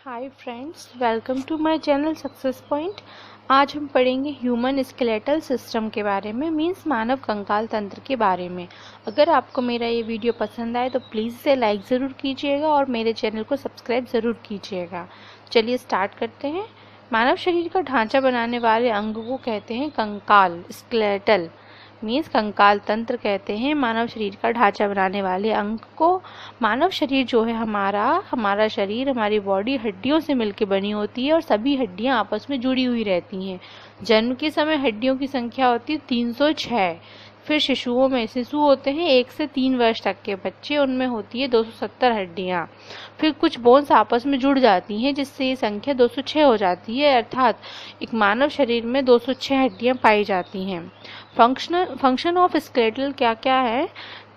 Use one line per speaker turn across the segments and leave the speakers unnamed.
Hi friends, welcome to my channel success point. आज हम पढ़ेंगे ह्यूमन स्केलेटल सिस्टम के बारे में, मींस मानव कंकाल तंत्र के बारे में। अगर आपको मेरा ये वीडियो पसंद आए तो प्लीज़ इसे लाइक ज़रूर कीजिएगा और मेरे चैनल को सब्सक्राइब ज़रूर कीजिएगा। चलिए स्टार्ट करते हैं। मानव शरीर का ढांचा बनाने वाले अंग को कहते हैं कंकाल, स्केलेटल मीन्स कंकाल तंत्र कहते हैं। मानव शरीर का ढांचा बनाने वाले अंग को, मानव शरीर जो है हमारा शरीर, हमारी बॉडी हड्डियों से मिलकर बनी होती है और सभी हड्डियां आपस में जुड़ी हुई रहती हैं। जन्म के समय हड्डियों की संख्या होती है 306। फिर शिशु होते हैं 1 से 3 वर्ष तक के बच्चे, उनमें होती है 270 हड्डियां। फिर कुछ बोन्स आपस में जुड़ जाती हैं जिससे ये संख्या 206 हो जाती है, अर्थात एक मानव शरीर में 206 हड्डियां पाई जाती हैं। फंक्शन ऑफ स्केलेटल क्या क्या है?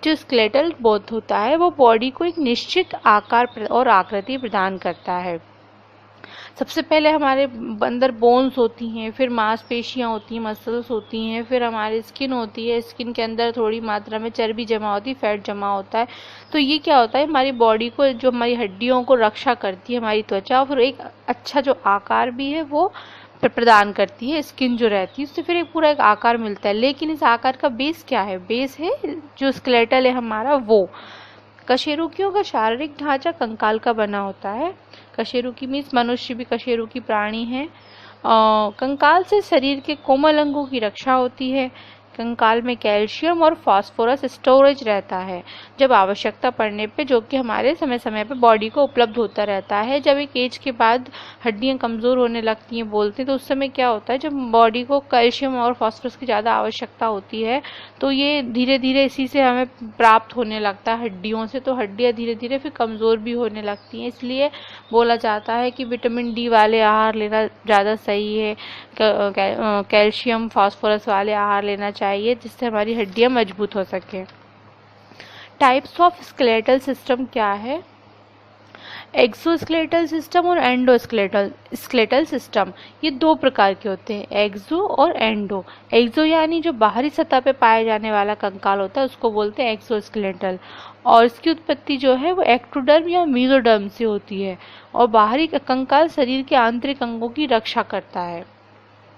जो स्केलेटल बोथ होता है वो बॉडी को एक निश्चित आकार और आकृति प्रदान करता है। सबसे पहले हमारे अंदर बोन्स होती हैं, फिर मांसपेशियां होती हैं, मसल्स होती हैं, फिर हमारी स्किन होती है। स्किन के अंदर थोड़ी मात्रा में चर्बी जमा होती है, फैट जमा होता है। तो ये क्या होता है, हमारी बॉडी को, जो हमारी हड्डियों को रक्षा करती है, हमारी त्वचा, और फिर एक अच्छा जो आकार भी है वो प्रदान करती है। स्किन जो रहती है उससे फिर एक आकार मिलता है। लेकिन इस आकार का बेस क्या है? बेस है जो स्केलेटल है हमारा वो। कशेरुकियों का शारीरिक ढांचा कंकाल का बना होता है। कशेरुकी मीन्स मनुष्य भी कशेरुकी प्राणी है। कंकाल से शरीर के कोमल अंगों की रक्षा होती है। कंकाल में कैल्शियम और फास्फोरस स्टोरेज रहता है जब आवश्यकता पड़ने पे, जो कि हमारे समय समय पे बॉडी को उपलब्ध होता रहता है। जब एक एज के बाद हड्डियां कमज़ोर होने लगती हैं, बोलते हैं, तो उस समय क्या होता है, जब बॉडी को कैल्शियम और फास्फोरस की ज़्यादा आवश्यकता होती है तो ये धीरे धीरे इसी से हमें प्राप्त होने लगता है हड्डियों से। तो हड्डियाँ धीरे धीरे फिर कमज़ोर भी होने लगती हैं। इसलिए बोला जाता है कि विटामिन डी वाले आहार लेना ज़्यादा सही है, कैल्शियम फास्फोरस वाले आहार लेना चाहिए जिससे हमारी हड्डियां मजबूत हो सके। टाइप्स ऑफ स्केलेटल सिस्टम क्या है? एक्सोस्केलेटल सिस्टम और स्केलेटल सिस्टम, ये 2 प्रकार के होते हैं, एक्सो और एंडो। एक्सो यानी जो बाहरी सतह पे पाया जाने वाला कंकाल होता है उसको बोलते हैं एक्सोस्केलेटल, और इसकी उत्पत्ति जो है वो एक्टोडर्म या मेसोडर्म से होती है। और बाहरी कंकाल शरीर के आंतरिक अंगों की रक्षा करता है।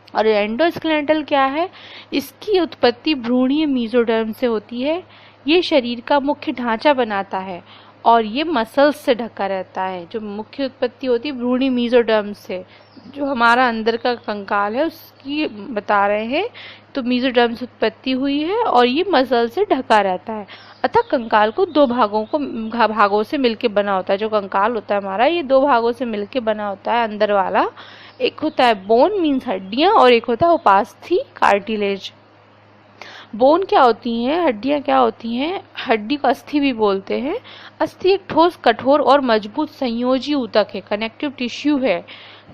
और एंडोस्केलेटल क्या है? इसकी उत्पत्ति भ्रूणीय मेसोडर्म से होती है। ये शरीर का मुख्य ढांचा बनाता है और ये मसल्स से ढका रहता है। जो मुख्य उत्पत्ति होती है भ्रूणीय मेसोडर्म से, जो हमारा अंदर का कंकाल है उसकी बता रहे हैं। तो मेसोडर्म से उत्पत्ति हुई है और ये मसल से ढका रहता है। अतः कंकाल को 2 भागों से मिलकर बना होता है। जो कंकाल होता है हमारा, ये 2 भागों से मिलकर बना होता है अंदर वाला। एक होता है बोन मीन्स हड्डियां, और एक होता है उपास्थि कार्टिलेज। बोन क्या होती हैं? हड्डियां क्या होती हैं? हड्डी को अस्थि भी बोलते हैं। अस्थि एक ठोस, कठोर और मजबूत संयोजी ऊतक है, कनेक्टिव टिश्यू है,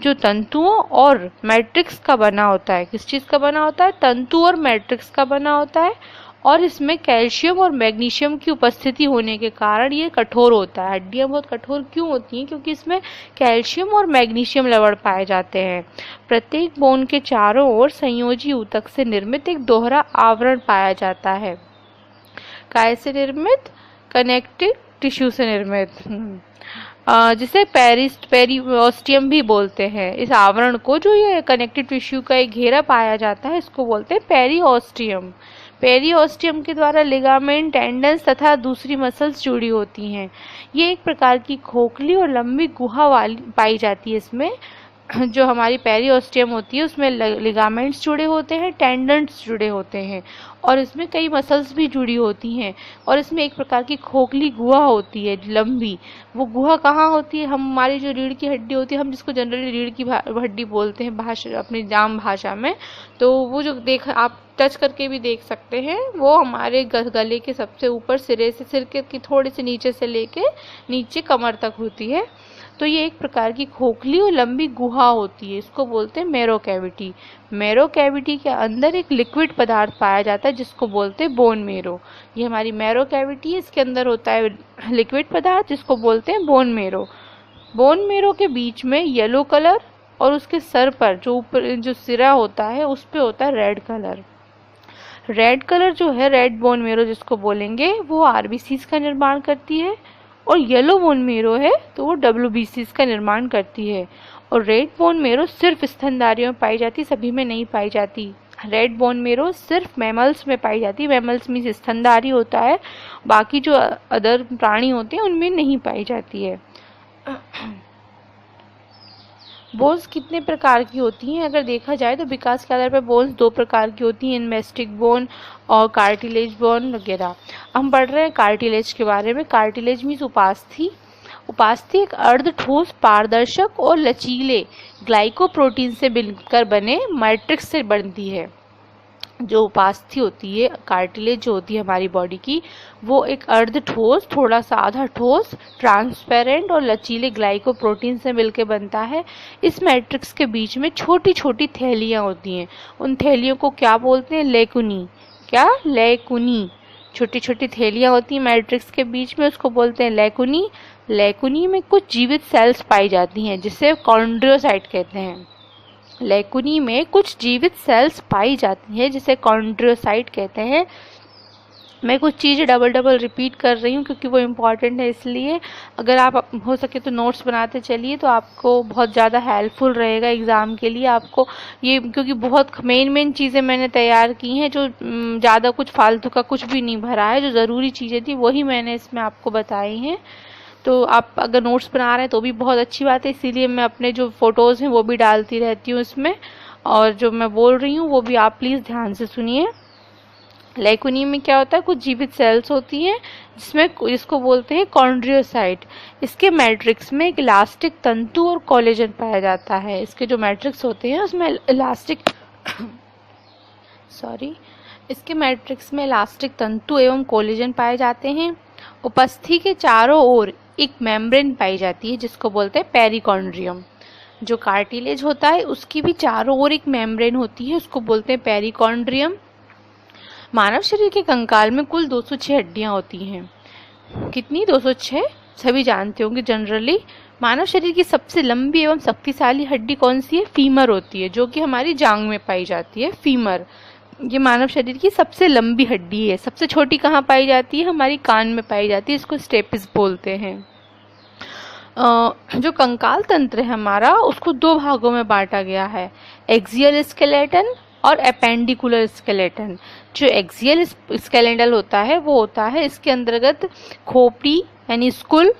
जो तंतुओं और मैट्रिक्स का बना होता है। किस चीज़ का बना होता है? तंतु और मैट्रिक्स का बना होता है। और इसमें कैल्शियम और मैग्नीशियम की उपस्थिति होने के कारण ये कठोर होता है। हड्डियां बहुत कठोर क्यों होती हैं? क्योंकि इसमें कैल्शियम और मैग्नीशियम लवण पाए जाते हैं। प्रत्येक बोन के चारों ओर संयोजी ऊतक से निर्मित एक दोहरा आवरण पाया जाता है। काय से निर्मित? कनेक्टिव टिश्यू से निर्मित, जिसे पेरिओस्टियम भी बोलते हैं। इस आवरण को, जो ये कनेक्टिव टिश्यू का एक घेरा पाया जाता है, इसको बोलते हैं पेरिओस्टियम। पेरिओस्टियम के द्वारा लिगामेंट, टेंडन्स तथा दूसरी मसल्स जुड़ी होती हैं। ये एक प्रकार की खोखली और लंबी गुहा वाली पाई जाती है। इसमें जो हमारी पेरिओस्टियम होती है उसमें लिगामेंट्स जुड़े होते हैं, टेंडन्स जुड़े होते हैं, और इसमें कई मसल्स भी जुड़ी होती हैं। और इसमें एक प्रकार की खोखली गुहा होती है लंबी। वो गुहा कहाँ होती है? हमारी जो रीढ़ की हड्डी होती है, हम जिसको जनरली रीढ़ की हड्डी बोलते हैं अपनी जाम भाषा में, तो वो जो आप टच करके भी देख सकते हैं, वो हमारे गले के सबसे ऊपर सिरे से, सिर के थोड़े से नीचे से लेके नीचे कमर तक होती है। तो ये एक प्रकार की खोखली और लंबी गुहा होती है, इसको बोलते हैं मैरो कैविटी। मैरो कैविटी के अंदर एक लिक्विड पदार्थ पाया जाता है जिसको बोलते हैं बोन मैरो। ये हमारी मैरो कैविटी है, इसके अंदर होता है लिक्विड पदार्थ जिसको बोलते हैं बोन मैरो। बोन मैरो के बीच में येलो कलर, और उसके सर पर जो ऊपर जो सिरा होता है उस पे होता है रेड कलर। रेड कलर जो है, रेड बोन मैरो जिसको बोलेंगे, वो आरबीसीज का निर्माण करती है। और येलो बोन मेरो है तो वो WBCs का निर्माण करती है। और रेड बोन मेरो सिर्फ स्तनधारियों में पाई जाती, सभी में नहीं पाई जाती। रेड बोन मेरो सिर्फ मैमल्स में पाई जाती है। मैमल्स मीन्स स्तनधारी होता है, बाकी जो अदर प्राणी होते हैं उनमें नहीं पाई जाती है। बोन्स कितने प्रकार की होती हैं? अगर देखा जाए तो विकास के आधार पर बोन्स 2 प्रकार की होती हैं, इनवेस्टिक बोन और कार्टिलेज बोन वगैरह। हम पढ़ रहे हैं कार्टिलेज के बारे में। कार्टिलेज मीन्स उपास्थि। उपास्थि एक अर्ध ठोस, पारदर्शक और लचीले ग्लाइकोप्रोटीन से मिलकर बने मैट्रिक्स से बनती है। जो उपास्थि होती है, कार्टिलेज जो होती है हमारी बॉडी की, वो एक अर्ध ठोस, थोड़ा सा आधा ठोस, ट्रांसपेरेंट और लचीले ग्लाइकोप्रोटीन से मिलकर बनता है। इस मैट्रिक्स के बीच में छोटी छोटी थैलियाँ होती हैं। उन थैलियों को क्या बोलते हैं? लेकुनी। क्या? लेकुनी। छोटी छोटी थैलियाँ होती हैं मैट्रिक्स के बीच में, उसको बोलते हैं लेकुनी। लेकुनी में कुछ जीवित सेल्स पाई जाती हैं जिसे कॉन्ड्रियोसाइट कहते हैं। लेकुनी में कुछ जीवित सेल्स पाई जाती हैं जिसे कॉन्ड्रियोसाइट कहते हैं। मैं कुछ चीज़ें डबल रिपीट कर रही हूँ क्योंकि वो इम्पॉर्टेंट है, इसलिए अगर आप हो सके तो नोट्स बनाते चलिए तो आपको बहुत ज़्यादा हेल्पफुल रहेगा एग्ज़ाम के लिए। आपको ये, क्योंकि बहुत मेन चीज़ें मैंने तैयार की हैं, जो ज़्यादा कुछ फालतू का कुछ भी नहीं भरा है। जो ज़रूरी चीज़ें थी वही मैंने इसमें आपको बताई हैं। तो आप अगर नोट्स बना रहे हैं तो भी बहुत अच्छी बात है, इसीलिए मैं अपने जो फ़ोटोज़ हैं वो भी डालती रहती हूँ इसमें, और जो मैं बोल रही हूँ वो भी आप प्लीज़ ध्यान से सुनिए। लेकुनी में क्या होता है? कुछ जीवित सेल्स होती हैं जिसको बोलते हैं कॉन्ड्रियोसाइट। इसके मैट्रिक्स में एक इलास्टिक तंतु और कोलेजन पाया जाता है। इसके जो मैट्रिक्स होते हैं उसमें इसके मैट्रिक्स में इलास्टिक तंतु एवं कोलेजन पाए जाते हैं। उपस्थि के चारों ओर एक मेम्ब्रेन पाई जाती है जिसको बोलते हैं पेरिकॉन्ड्रियम। जो कार्टिलेज होता है उसकी भी चारों ओर एक मेम्ब्रेन होती है, उसको बोलते हैं पेरिकॉन्ड्रियम। मानव शरीर के कंकाल में कुल 206 हड्डियां होती हैं। कितनी? 206। सभी जानते होंगे जनरली। मानव शरीर की सबसे लंबी एवं शक्तिशाली हड्डी कौन सी है? फीमर होती है, जो कि हमारी जांघ में पाई जाती है। फीमर ये मानव शरीर की सबसे लंबी हड्डी है। सबसे छोटी कहाँ पाई जाती है? हमारी कान में पाई जाती है, इसको स्टेपिस बोलते हैं। जो कंकाल तंत्र है हमारा, उसको 2 भागों में बांटा गया है, एक्सियल स्केलेटन और एपेंडिकुलर स्केलेटन। जो एक्सियल स्केलेटन होता है वो होता है, इसके अंतर्गत खोपड़ी यानी स्कुल,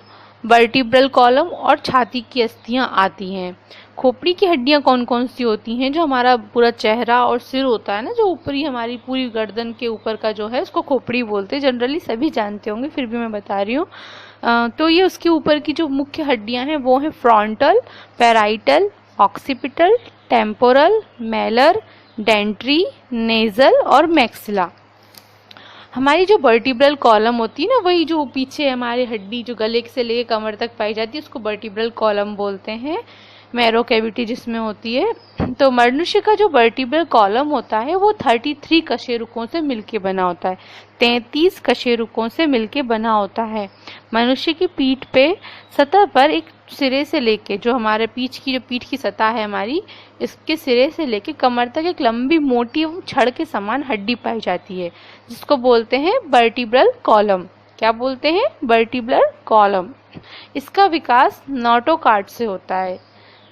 वर्टिब्रल कॉलम और छाती की अस्थियां आती हैं। खोपड़ी की हड्डियां कौन कौन सी होती हैं? जो हमारा पूरा चेहरा और सिर होता है ना, जो ऊपरी हमारी पूरी गर्दन के ऊपर का जो है, उसको खोपड़ी बोलते हैं। जनरली सभी जानते होंगे, फिर भी मैं बता रही हूँ। तो ये उसके ऊपर की जो मुख्य हड्डियां हैं वो हैं frontal, parietal, occipital, temporal, malar, dentary, nasal और मैक्सिला। हमारी जो वर्टिब्रल कॉलम होती है ना, वही जो पीछे हमारी हड्डी जो गले से लेकर कमर तक पाई जाती है, उसको वर्टिब्रल कॉलम बोलते हैं, मैरो कैविटी जिसमें होती है। तो मनुष्य का जो वर्टिब्रल कॉलम होता है वो 33 कशेरुकों से मिलके बना होता है। 33 कशेरुकों से मिलके बना होता है। मनुष्य की पीठ पे सतह पर एक सिरे से लेके, जो हमारे पीठ की सतह है हमारी, इसके सिरे से लेके कमर तक एक लंबी मोटी छड़ के समान हड्डी पाई जाती है, जिसको बोलते हैं वर्टिब्रल कॉलम। क्या बोलते हैं? Vertebral column. इसका विकास नोटोकार्ड से होता है।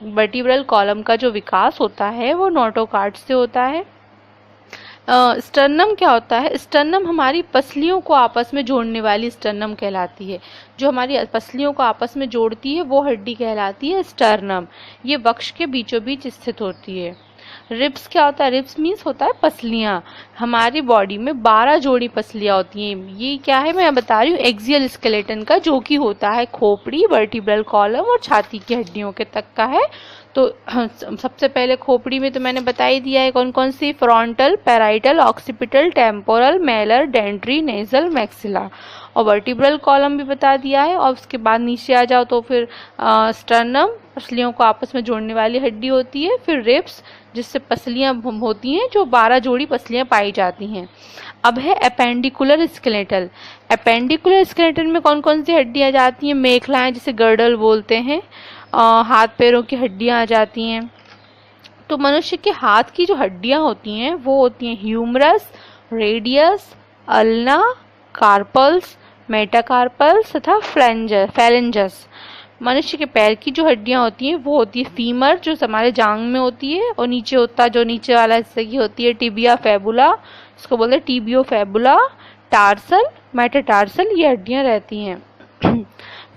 वर्टिब्रल कॉलम का जो विकास होता है वो नोटोकार्ड से होता है। स्टर्नम क्या होता है? स्टर्नम हमारी पसलियों को आपस में जोड़ने वाली स्टर्नम कहलाती है। जो हमारी पसलियों को आपस में जोड़ती है वो हड्डी कहलाती है स्टर्नम। ये वक्ष के बीचों बीच स्थित होती है। रिब्स क्या होता है? रिब्स मीन्स होता है पसलियाँ। हमारी बॉडी में 12 जोड़ी पसलियाँ होती हैं। ये क्या है मैं बता रही हूँ, एक्सियल स्केलेटन का, जो कि होता है खोपड़ी, वर्टिब्रल कॉलम और छाती की हड्डियों के तक का है। तो सबसे पहले खोपड़ी में तो मैंने बता ही दिया है कौन कौन सी, frontal, parietal, occipital, temporal, malar, dentary, nasal, maxilla. और वर्टिब्रल कॉलम भी बता दिया है। और उसके बाद नीचे आ जाओ तो फिर स्टर्नम, पसलियों को आपस में जोड़ने वाली हड्डी होती है। फिर रिब्स, जिससे पसलियां होती हैं, जो 12 जोड़ी पसलियां पाई जाती हैं। अब है एपेंडिकुलर स्केलेटल। एपेंडिकुलर स्केलेटल में कौन कौन सी हड्डियां जाती हैं? मेखलाएं, जिसे गर्डल बोलते हैं। हाथ पैरों की हड्डियां आ जाती हैं। तो मनुष्य के हाथ की जो हड्डियां होती हैं वो होती हैं humerus, radius, ulna, carpals, metacarpals तथा फेलेंजस। मनुष्य के पैर की जो हड्डियां होती हैं वो होती है फीमर, जो हमारे जांग में होती है, और नीचे होता जो नीचे वाला हिस्से की होती है टिबिया फेबुला, इसको बोलते हैं टिबियो फेबुला, टार्सल, मेटाटार्सल, ये हड्डियां रहती हैं।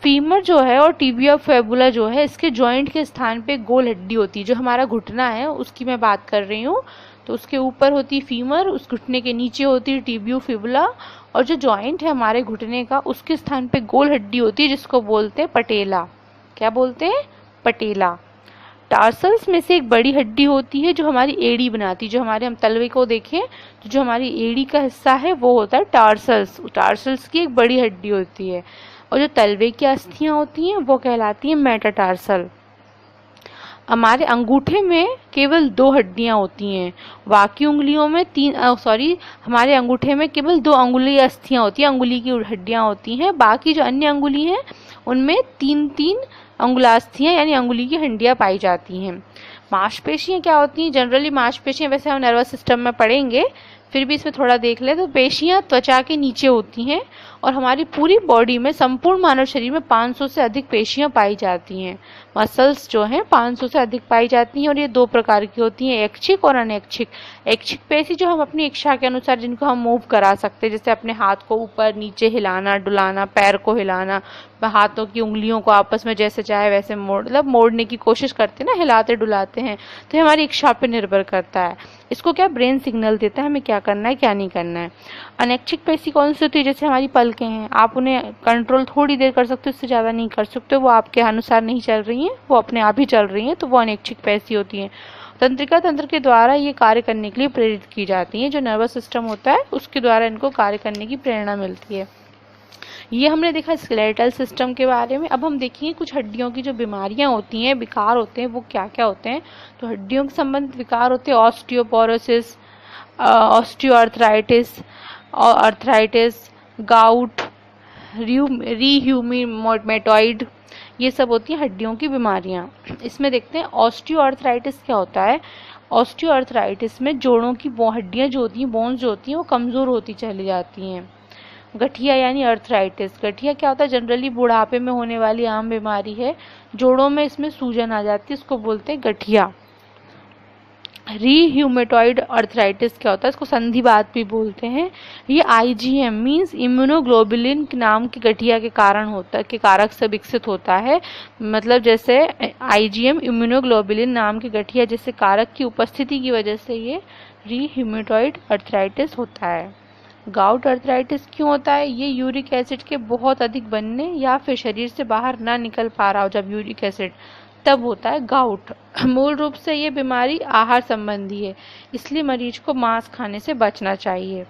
फीमर जो है और टिबिया फेबुला जो है, इसके जॉइंट के स्थान पे गोल हड्डी होती है। जो हमारा घुटना है उसकी मैं बात कर रही हूँ, तो उसके ऊपर होती है फीमर, उस घुटने के नीचे होती है टिबियो फेबुला, और जो जॉइंट है हमारे घुटने का उसके स्थान पे गोल हड्डी होती है जिसको बोलते हैं पटेला। क्या बोलते हैं? पटेला। टार्सल्स में से एक बड़ी हड्डी होती है जो हमारी एड़ी बनाती है। जो हमारे हम तलवे को देखें तो जो हमारी एड़ी का हिस्सा है वो होता है टार्सल्स। टार्सल्स की एक बड़ी हड्डी होती है, और जो तलवे की अस्थियां होती हैं वो कहलाती हैं मेटाटार्सल। हमारे अंगूठे में केवल 2 हड्डियां होती हैं, बाकी उंगलियों में हमारे अंगूठे में केवल 2 अंगुली अस्थियां होती हैं, अंगुली की हड्डियां होती हैं। बाकी जो अन्य अंगुली हैं उनमें 3-3 अंगुलास्थियां यानी अंगुली की हड्डियां पाई जाती हैं। मांसपेशियां क्या होती हैं? जनरली मांसपेशियां वैसे हम नर्वस सिस्टम में पढ़ेंगे, फिर भी इसमें थोड़ा देख ले। तो पेशियां त्वचा के नीचे होती हैं, और हमारी पूरी बॉडी में, संपूर्ण मानव शरीर में 500 से अधिक पेशियां पाई जाती हैं। मसल्स जो हैं 500 से अधिक पाई जाती हैं, और ये 2 प्रकार की होती हैं, ऐच्छिक और अनैच्छिक। ऐच्छिक पेशी जो हम अपनी इच्छा के अनुसार जिनको हम मूव करा सकते हैं, जैसे अपने हाथ को ऊपर नीचे हिलाना डुलाना, पैर को हिलाना, हाथों की उंगलियों को आपस में जैसे चाहे वैसे मोड़ने की कोशिश करते हैं ना, हिलाते डुलाते हैं। तो ये हमारी इच्छा पर निर्भर करता है। इसको क्या ब्रेन सिग्नल देता है हमें क्या करना है क्या नहीं करना है। अनैच्छिक पेशी कौन सी होती है? जैसे हमारी पलकें हैं, आप उन्हें कंट्रोल थोड़ी देर कर सकते हो, इससे ज़्यादा नहीं कर सकते, वो आपके अनुसार नहीं चल रही हैं, वो अपने आप ही चल रही हैं, तो वो अनैच्छिक पेशी होती हैं। तंत्रिका तंत्र के द्वारा ये कार्य करने के लिए प्रेरित की जाती हैं। जो नर्वस सिस्टम होता है उसके द्वारा इनको कार्य करने की प्रेरणा मिलती है। ये हमने देखा स्केलेटल सिस्टम के बारे में। अब हम देखेंगे कुछ हड्डियों की जो बीमारियां होती हैं, विकार होते हैं, वो क्या क्या होते हैं। तो हड्डियों के संबंधित विकार होते हैं ऑस्टियोपोरोसिस, ऑस्टियोआर्थराइटिस, गाउट, रीह्यूमेटॉइड, ये सब होती हैं हड्डियों की बीमारियां। इसमें देखते हैं ऑस्टियोआर्थराइटिस क्या होता है। ऑस्टियोआर्थराइटिस में जोड़ों की हड्डियां जो होती हैं, बोन्स जो होती हैं, वो कमज़ोर होती चली जाती हैं। गठिया यानी अर्थराइटिस, गठिया क्या होता है? जनरली बुढ़ापे में होने वाली आम बीमारी है, जोड़ों में इसमें सूजन आ जाती है, इसको बोलते हैं गठिया। रीह्यूमेटॉइड अर्थराइटिस क्या होता है? इसको संधिवात भी बोलते हैं। ये IgM मींस इम्यूनोग्लोबुलिन नाम की गठिया के कारण होता है, के कारक से विकसित होता है। मतलब जैसे IgM इम्यूनोग्लोबुलिन नाम की गठिया जैसे कारक की उपस्थिति की वजह से ये रीह्यूमेटॉइड अर्थराइटिस होता है। गाउट अर्थराइटिस क्यों होता है? ये यूरिक एसिड के बहुत अधिक बनने या फिर शरीर से बाहर ना निकल पा रहा हो जब यूरिक एसिड, तब होता है गाउट। मूल रूप से ये बीमारी आहार संबंधी है, इसलिए मरीज को मांस खाने से बचना चाहिए।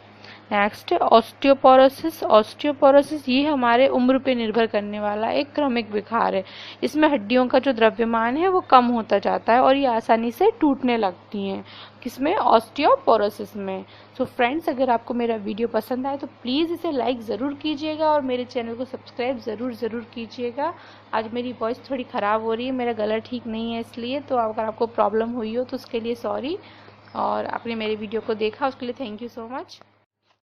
Next osteoporosis. ऑस्टियोपोरोसिस ये हमारे उम्र पे निर्भर करने वाला एक क्रमिक विकार है। इसमें हड्डियों का जो द्रव्यमान है वो कम होता जाता है और ये आसानी से टूटने लगती हैं। किसमें? ऑस्टियोपोरोसिस में। तो फ्रेंड्स, अगर आपको मेरा वीडियो पसंद आए तो प्लीज़ इसे लाइक ज़रूर कीजिएगा और मेरे चैनल को सब्सक्राइब ज़रूर कीजिएगा। आज मेरी वॉइस थोड़ी ख़राब हो रही है, मेरा गला ठीक नहीं है, इसलिए तो अगर आपको प्रॉब्लम हुई हो तो उसके लिए सॉरी। और आपने मेरे वीडियो को देखा उसके लिए थैंक यू सो मच।